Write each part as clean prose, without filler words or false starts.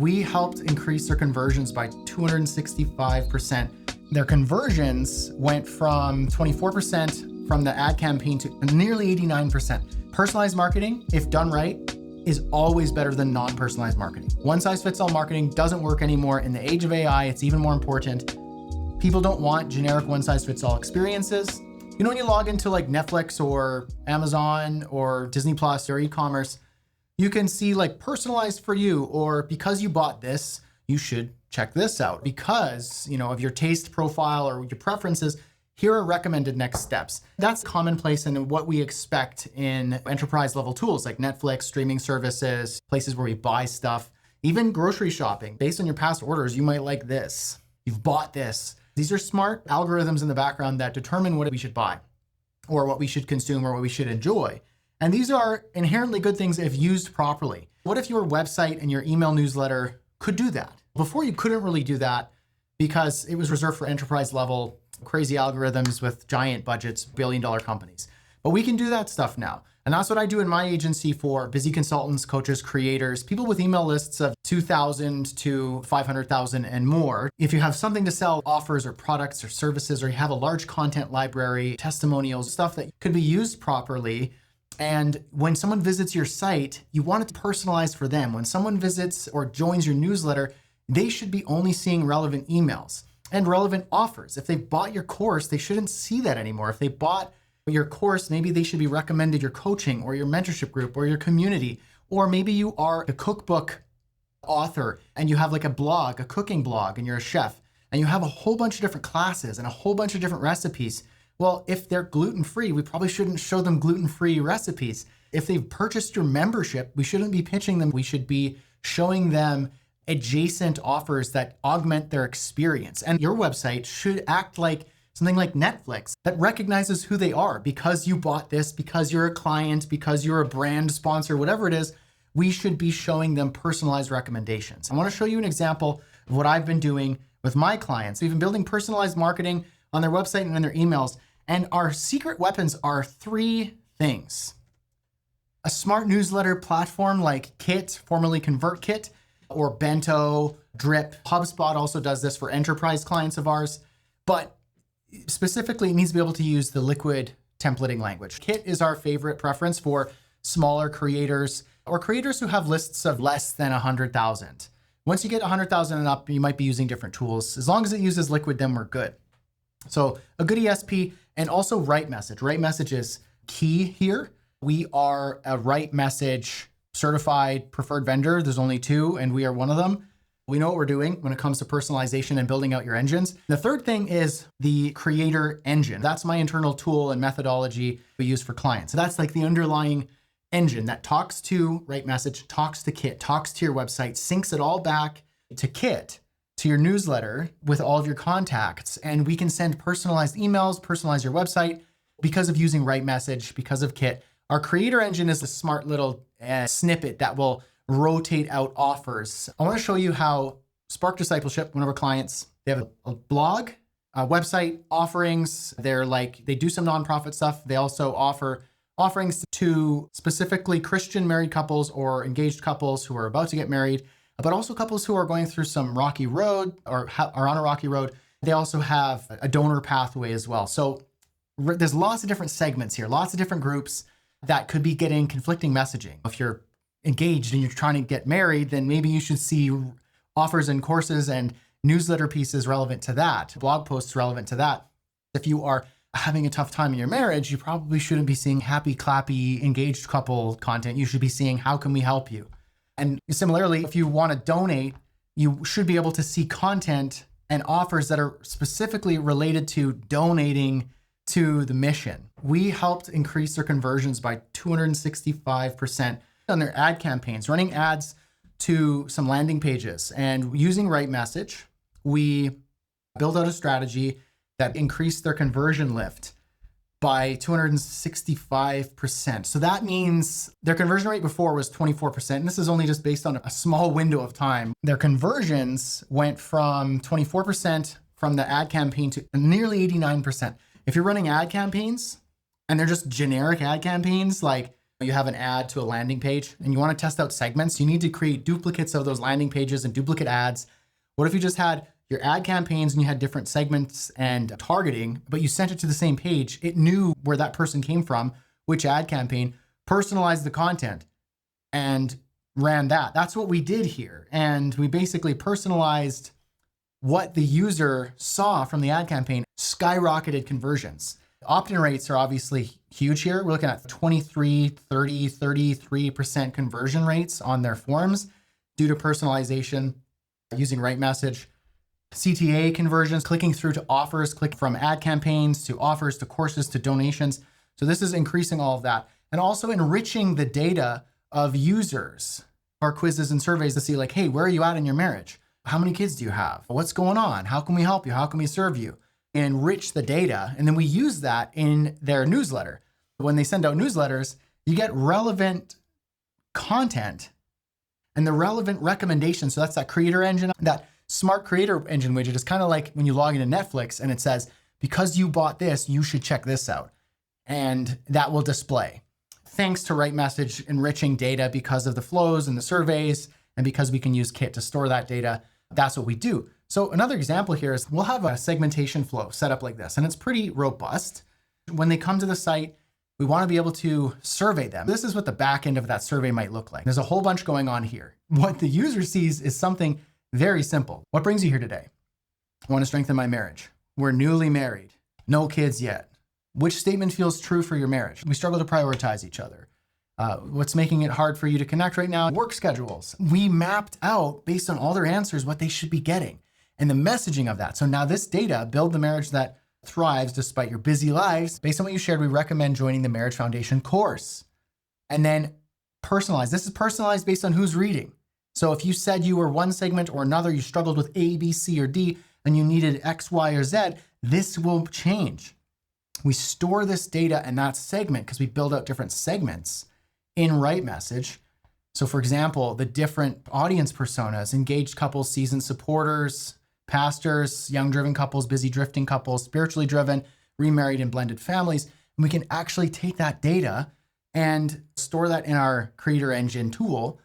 we helped increase their conversions by 265%. Their conversions went from 24% from the ad campaign to nearly 89%. Personalized marketing, if done right, is always better than non-personalized marketing. One-size-fits-all marketing doesn't work anymore. In the age of AI, it's even more important. People don't want generic one-size-fits-all experiences. You know, when you log into like Netflix or Amazon or Disney Plus or e-commerce, you can see like personalized for you, or because you bought this, you should check this out. Because, you know, of your taste profile or your preferences, here are recommended next steps. That's commonplace in what we expect in enterprise level tools like Netflix, streaming services, places where we buy stuff, even grocery shopping. Based on your past orders, you might like this. You've bought this. These are smart algorithms in the background that determine what we should buy or what we should consume or what we should enjoy. And these are inherently good things if used properly. What if your website and your email newsletter could do that? Before, you couldn't really do that because it was reserved for enterprise level crazy algorithms with giant budgets, billion-dollar companies. But we can do that stuff now. And that's what I do in my agency for busy consultants, coaches, creators, people with email lists of 2,000 to 500,000 and more. If you have something to sell, offers or products or services, or you have a large content library, testimonials, stuff that could be used properly. And when someone visits your site, you want it to personalize for them. When someone visits or joins your newsletter, they should be only seeing relevant emails and relevant offers. If they bought your course, they shouldn't see that anymore. If they bought your course, maybe they should be recommended your coaching or your mentorship group or your community. Or maybe you are a cookbook author and you have like a blog, a cooking blog, and you're a chef and you have a whole bunch of different classes and a whole bunch of different recipes. Well, if they're gluten-free, we probably shouldn't show them gluten-free recipes. If they've purchased your membership, we shouldn't be pitching them. We should be showing them adjacent offers that augment their experience. And your website should act like something like Netflix that recognizes who they are. Because you bought this, because you're a client, because you're a brand sponsor, whatever it is, we should be showing them personalized recommendations. I want to show you an example of what I've been doing with my clients. We've been building personalized marketing on their website and in their emails. And our secret weapons are three things. A smart newsletter platform like Kit, formerly ConvertKit, or Bento, Drip. HubSpot also does this for enterprise clients of ours. But specifically, it needs to be able to use the liquid templating language. Kit is our favorite preference for smaller creators or creators who have lists of less than 100,000. Once you get 100,000 and up, you might be using different tools. As long as it uses liquid, then we're good. So a good ESP, and also RightMessage. RightMessage is key here. We are a RightMessage certified preferred vendor. There's only two, and we are one of them. We know what we're doing when it comes to personalization and building out your engines. The third thing is the creator engine. That's my internal tool and methodology we use for clients. So that's like the underlying engine that talks to RightMessage, talks to Kit, talks to your website, syncs it all back to Kit, to your newsletter with all of your contacts. And we can send personalized emails, personalize your website because of using RightMessage, because of Kit. Our creator engine is a smart little snippet that will rotate out offers. I want to show you how Spark Discipleship, one of our clients, they have a blog, a website, offerings. They do some nonprofit stuff. They also offer offerings to specifically Christian married couples or engaged couples who are about to get married, but also couples who are going through some rocky road or are on a rocky road. They also have a donor pathway as well. So there's lots of different segments here, lots of different groups that could be getting conflicting messaging. If you're engaged and you're trying to get married, then maybe you should see offers and courses and newsletter pieces relevant to that, blog posts relevant to that. If you are having a tough time in your marriage, you probably shouldn't be seeing happy, clappy, engaged couple content. You should be seeing, how can we help you? And similarly, if you want to donate, you should be able to see content and offers that are specifically related to donating to the mission. We helped increase their conversions by 265% on their ad campaigns, running ads to some landing pages. And using RightMessage, we built out a strategy that increased their conversion lift by 265%. So that means their conversion rate before was 24%. And this is only just based on a small window of time. Their conversions went from 24% from the ad campaign to nearly 89%. If you're running ad campaigns and they're just generic ad campaigns, like You have an ad to a landing page and you want to test out segments. You need to create duplicates of those landing pages and duplicate ads. What if you just had your ad campaigns and you had different segments and targeting, but you sent it to the same page? It knew where that person came from, which ad campaign, personalized the content and ran that. That's what we did here. And we basically personalized what the user saw from the ad campaign, skyrocketed conversions. Opt-in rates are obviously huge here. We're looking at 23, 30, 33% conversion rates on their forms due to personalization using RightMessage. CTA conversions, clicking through to offers, click from ad campaigns to offers to courses to donations. So this is increasing all of that. And also enriching the data of users. Our quizzes and surveys to see like, hey, where are you at in your marriage? How many kids do you have? What's going on? How can we help you? How can we serve you? Enrich the data. And then we use that in their newsletter. When they send out newsletters, you get relevant content and the relevant recommendations. So that's that creator engine. That smart creator engine widget is kind of like when you log into Netflix and it says, because you bought this, you should check this out. And that will display. Thanks to RightMessage enriching data because of the flows and the surveys, and because we can use Kit to store that data, that's what we do. So another example here is we'll have a segmentation flow set up like this, and it's pretty robust. When they come to the site, we want to be able to survey them. This is what the back end of that survey might look like. There's a whole bunch going on here. What the user sees is something very simple. What brings you here today? I want to strengthen my marriage. We're newly married. No kids yet. Which statement feels true for your marriage? We struggle to prioritize each other. What's making it hard for you to connect right now? Work schedules. We mapped out based on all their answers what they should be getting and the messaging of that. So now this data, build the marriage that thrives despite your busy lives. Based on what you shared, we recommend joining the Marriage Foundation course. And then personalized. This is personalized based on who's reading. So if you said you were one segment or another, you struggled with A, B, C, or D, and you needed X, Y, or Z, this will change. We store this data in that segment because we build out different segments in RightMessage. So for example, the different audience personas, engaged couples, seasoned supporters, pastors, young driven couples, busy drifting couples, spiritually driven, remarried and blended families. And we can actually take that data and store that in our creator engine tool.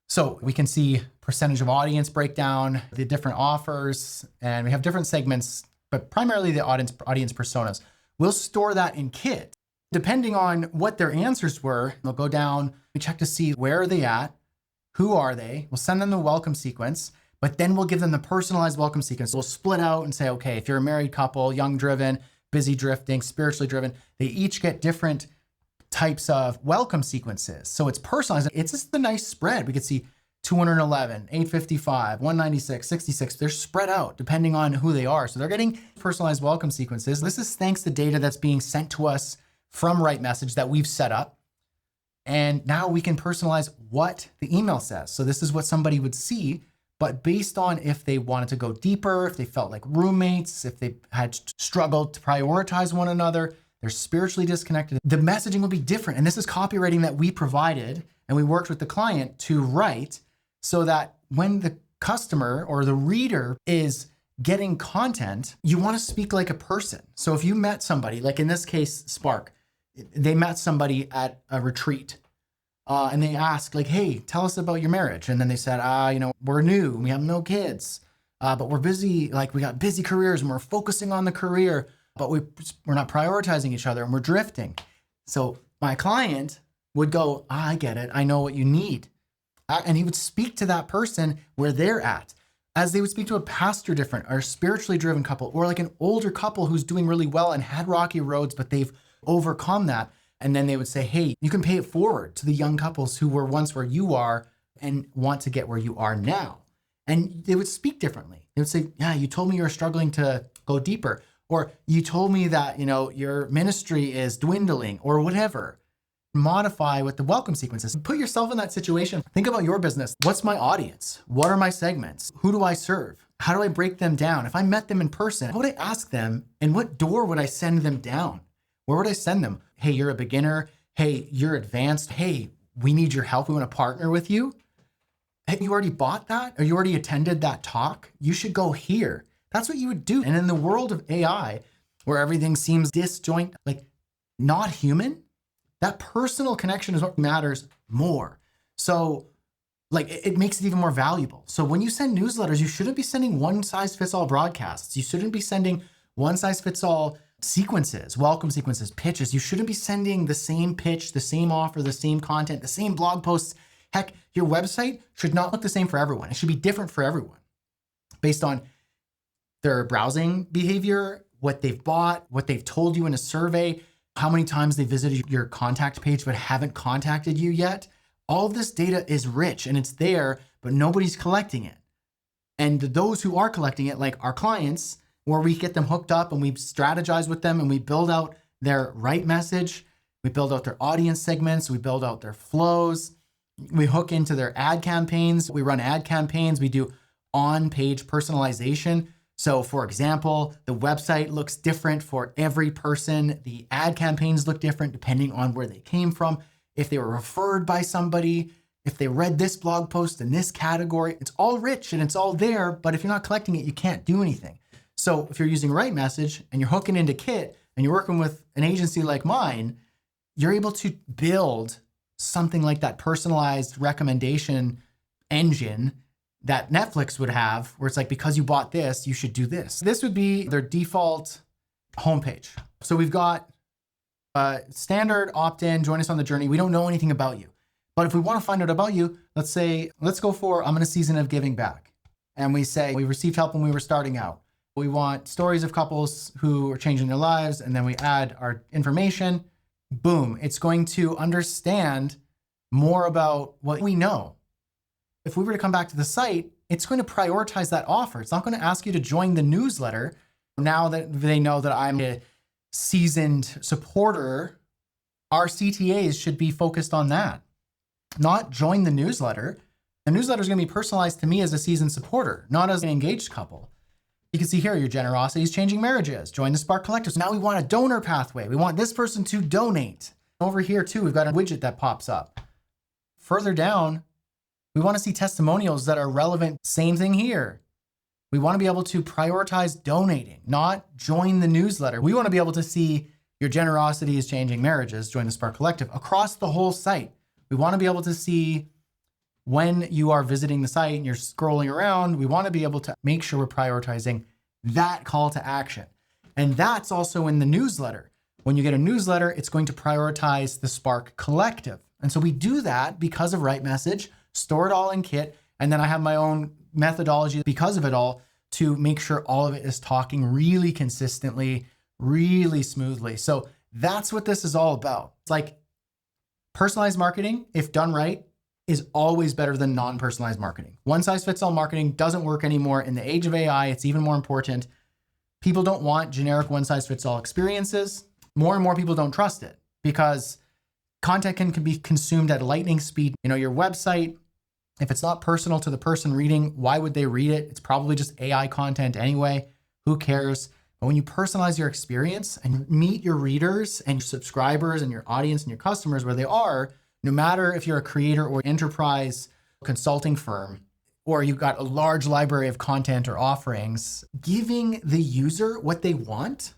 So we can see percentage of audience breakdown, the different offers, and we have different segments, but primarily the audience personas. We'll store that in Kit. Depending on what their answers were, we'll go down, we check to see where are they at, who are they, we'll send them the welcome sequence, but then we'll give them the personalized welcome sequence. We'll split out and say, okay, if you're a married couple, young driven, busy drifting, spiritually driven, they each get different types of welcome sequences. So it's personalized. It's just the nice spread. We could see 211, 855, 196, 66. They're spread out depending on who they are. So they're getting personalized welcome sequences. This is thanks to data that's being sent to us from RightMessage that we've set up. And now we can personalize what the email says. So this is what somebody would see, but based on if they wanted to go deeper, if they felt like roommates, if they had struggled to prioritize one another, they're spiritually disconnected, the messaging will be different. And this is copywriting that we provided and we worked with the client to write so that when the customer or the reader is getting content, you want to speak like a person. So if you met somebody, like in this case, Spark, they met somebody at a retreat and they asked like, hey, tell us about your marriage. And then they said, we're new, we have no kids, but we're busy, like we got busy careers and we're focusing on the career, but we're not prioritizing each other and we're drifting. So my client would go, I get it, I know what you need. And he would speak to that person where they're at, as they would speak to a pastor different, or a spiritually driven couple, or like an older couple who's doing really well and had rocky roads, but they've overcome that. And then they would say, hey, you can pay it forward to the young couples who were once where you are and want to get where you are now. And they would speak differently. They would say, yeah, you told me you were struggling to go deeper, or you told me that, your ministry is dwindling or whatever. Modify with the welcome sequences. Put yourself in that situation. Think about your business. What's my audience? What are my segments? Who do I serve? How do I break them down? If I met them in person, what would I ask them? And what door would I send them down? Where would I send them? Hey, you're a beginner. Hey, you're advanced. Hey, we need your help. We want to partner with you. Have you already bought that? Or you already attended that talk? You should go here. That's what you would do. And in the world of AI, where everything seems disjoint, like not human, That personal connection is what matters more. So like it makes it even more valuable. So when you send newsletters, you shouldn't be sending one size fits all broadcasts. You shouldn't be sending one size fits all sequences, welcome sequences, pitches. You shouldn't be sending the same pitch, the same offer, the same content, the same blog posts. Heck, your website should not look the same for everyone. It should be different for everyone based on their browsing behavior, what they've bought, what they've told you in a survey, how many times they visited your contact page but haven't contacted you yet. All of this data is rich and it's there, but nobody's collecting it. And those who are collecting it, like our clients, where we get them hooked up and we strategize with them and we build out their right message, we build out their audience segments, we build out their flows, we hook into their ad campaigns, we run ad campaigns, we do on-page personalization. So for example, the website looks different for every person. The ad campaigns look different depending on where they came from. If they were referred by somebody, if they read this blog post in this category, it's all rich and it's all there, but if you're not collecting it, you can't do anything. So if you're using RightMessage and you're hooking into Kit and you're working with an agency like mine, you're able to build something like that personalized recommendation engine that Netflix would have, where it's like, because you bought this, you should do this. This would be their default homepage. So we've got standard opt-in, join us on the journey. We don't know anything about you. But if we want to find out about you, let's go for, I'm in a season of giving back. And we say, we received help when we were starting out. We want stories of couples who are changing their lives. And then we add our information. Boom. It's going to understand more about what we know. If we were to come back to the site, it's going to prioritize that offer. It's not going to ask you to join the newsletter. Now that they know that I'm a seasoned supporter, our CTAs should be focused on that, not join the newsletter. The newsletter is going to be personalized to me as a seasoned supporter, not as an engaged couple. You can see here, your generosity is changing marriages. Join the Spark Collective. So now we want a donor pathway. We want this person to donate. Over here too, we've got a widget that pops up. Further down, we want to see testimonials that are relevant. Same thing here. We want to be able to prioritize donating, not join the newsletter. We want to be able to see your generosity is changing marriages, join the Spark Collective across the whole site. We want to be able to see when you are visiting the site and you're scrolling around, we want to be able to make sure we're prioritizing that call to action. And that's also in the newsletter. When you get a newsletter, it's going to prioritize the Spark Collective. And so we do that because of RightMessage, store it all in Kit, and then I have my own methodology because of it all to make sure all of it is talking really consistently, really smoothly. So that's what this is all about. It's like personalized marketing, if done right, is always better than non-personalized marketing. One size fits all marketing doesn't work anymore. In the age of AI, it's even more important. People don't want generic one size fits all experiences. More and more people don't trust it because content can be consumed at lightning speed. You know, your website, if it's not personal to the person reading, why would they read it? It's probably just AI content anyway. Who cares? But when you personalize your experience and meet your readers and your subscribers and your audience and your customers where they are, no matter if you're a creator or enterprise consulting firm, or you've got a large library of content or offerings, giving the user what they want,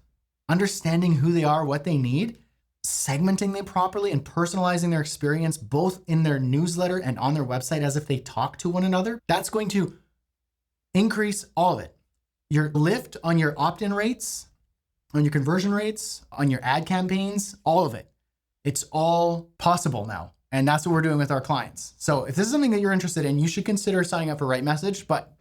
understanding who they are, what they need, segmenting them properly and personalizing their experience, both in their newsletter and on their website as if they talk to one another, that's going to increase all of it. Your lift on your opt-in rates, on your conversion rates, on your ad campaigns, all of it. It's all possible now. And that's what we're doing with our clients. So if this is something that you're interested in, you should consider signing up for RightMessage. But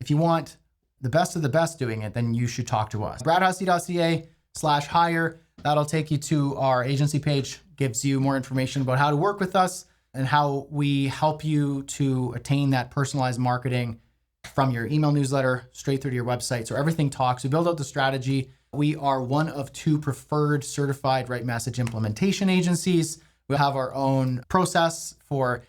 if you want the best of the best doing it, then you should talk to us. bradhussey.ca/hire. That'll take you to our agency page, gives you more information about how to work with us and how we help you to attain that personalized marketing from your email newsletter straight through to your website. So everything talks. We build out the strategy. We are one of 2 preferred certified RightMessage implementation agencies. We have our own process for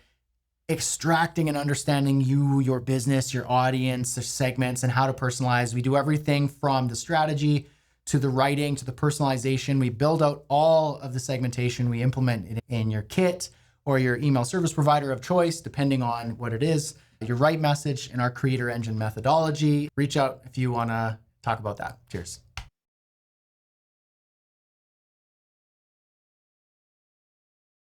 extracting and understanding you, your business, your audience, the segments, and how to personalize. We do everything from the strategy to the writing to the personalization. We build out all of the segmentation. We implement it in your Kit or your email service provider of choice, depending on what it is. Your RightMessage and our Creator Engine methodology. Reach out if you want to talk about that. Cheers.